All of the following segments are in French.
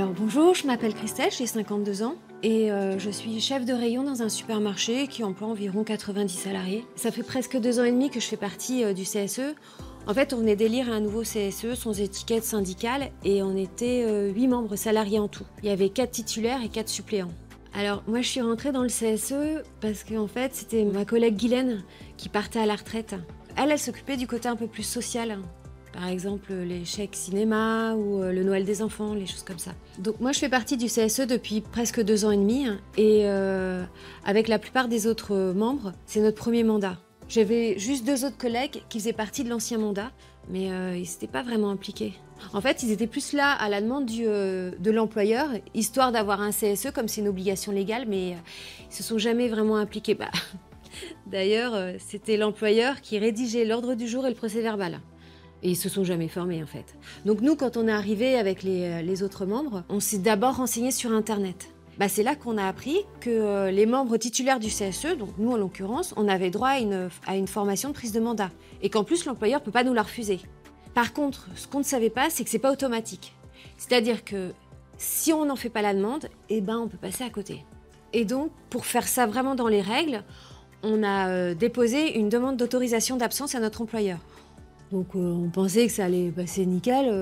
Alors bonjour, je m'appelle Christelle, j'ai 52 ans et je suis chef de rayon dans un supermarché qui emploie environ 90 salariés. Ça fait presque 2 ans et demi que je fais partie du CSE. En fait, on venait d'élire un nouveau CSE sans étiquette syndicale et on était 8 membres salariés en tout. Il y avait 4 titulaires et 4 suppléants. Alors moi je suis rentrée dans le CSE parce qu'en fait c'était ma collègue Guylaine qui partait à la retraite. Elle s'occupait du côté un peu plus social. Par exemple, les chèques cinéma ou le Noël des enfants, les choses comme ça. Donc moi, je fais partie du CSE depuis presque 2 ans et demi et avec la plupart des autres membres, c'est notre premier mandat. J'avais juste 2 autres collègues qui faisaient partie de l'ancien mandat, mais ils n'étaient pas vraiment impliqués. En fait, ils étaient plus là à la demande de l'employeur, histoire d'avoir un CSE comme c'est une obligation légale, mais ils se sont jamais vraiment impliqués. D'ailleurs, c'était l'employeur qui rédigeait l'ordre du jour et le procès-verbal. Et ils se sont jamais formés en fait. Donc nous, quand on est arrivé avec les autres membres, on s'est d'abord renseigné sur Internet. C'est là qu'on a appris que les membres titulaires du CSE, donc nous en l'occurrence, on avait droit à une formation de prise de mandat. Et qu'en plus, l'employeur ne peut pas nous la refuser. Par contre, ce qu'on ne savait pas, c'est que c'est pas automatique. C'est-à-dire que si on n'en fait pas la demande, on peut passer à côté. Et donc, pour faire ça vraiment dans les règles, on a déposé une demande d'autorisation d'absence à notre employeur. Donc on pensait que ça allait passer nickel,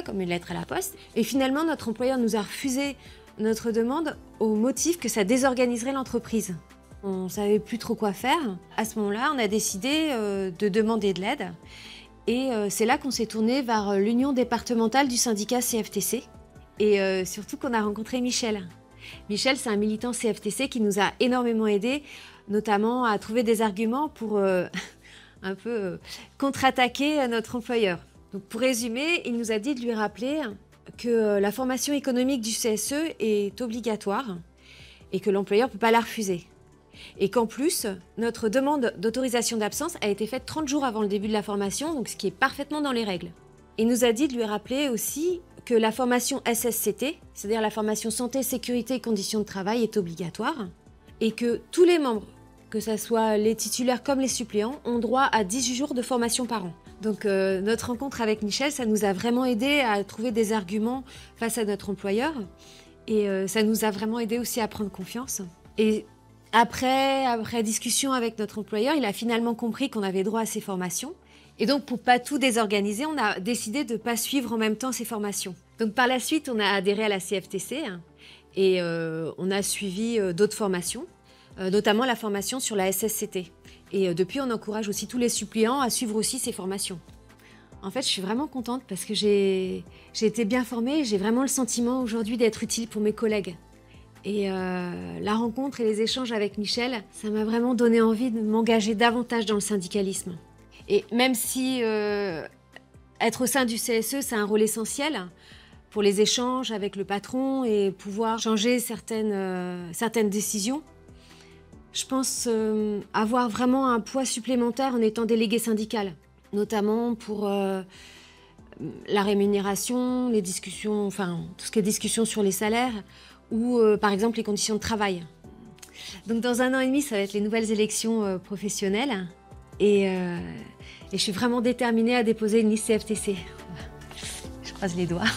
comme une lettre à la poste. Et finalement, notre employeur nous a refusé notre demande au motif que ça désorganiserait l'entreprise. On ne savait plus trop quoi faire. À ce moment-là, on a décidé de demander de l'aide. Et c'est là qu'on s'est tourné vers l'union départementale du syndicat CFTC. Et surtout qu'on a rencontré Michel. Michel, c'est un militant CFTC qui nous a énormément aidés, notamment à trouver des arguments pour... un peu contre-attaquer notre employeur. Donc pour résumer, il nous a dit de lui rappeler que la formation économique du CSE est obligatoire et que l'employeur ne peut pas la refuser. Et qu'en plus, notre demande d'autorisation d'absence a été faite 30 jours avant le début de la formation, donc ce qui est parfaitement dans les règles. Il nous a dit de lui rappeler aussi que la formation SSCT, c'est-à-dire la formation santé, sécurité et conditions de travail, est obligatoire et que tous les membres, que ce soit les titulaires comme les suppléants, ont droit à 18 jours de formation par an. Donc notre rencontre avec Michel, ça nous a vraiment aidé à trouver des arguments face à notre employeur et ça nous a vraiment aidé aussi à prendre confiance. Et après discussion avec notre employeur, il a finalement compris qu'on avait droit à ces formations. Et donc pour pas tout désorganiser, on a décidé de ne pas suivre en même temps ces formations. Donc par la suite, on a adhéré à la CFTC et on a suivi d'autres formations. Notamment la formation sur la SSCT. Et depuis, on encourage aussi tous les suppléants à suivre aussi ces formations. En fait, je suis vraiment contente parce que j'ai été bien formée et j'ai vraiment le sentiment aujourd'hui d'être utile pour mes collègues. Et la rencontre et les échanges avec Michel, ça m'a vraiment donné envie de m'engager davantage dans le syndicalisme. Et même si être au sein du CSE, c'est un rôle essentiel pour les échanges avec le patron et pouvoir changer certaines décisions, je pense avoir vraiment un poids supplémentaire en étant déléguée syndicale, notamment pour la rémunération, les discussions, tout ce qui est discussion sur les salaires ou par exemple les conditions de travail. Donc dans 1 an et demi, ça va être les nouvelles élections professionnelles et je suis vraiment déterminée à déposer une liste CFTC. Je croise les doigts.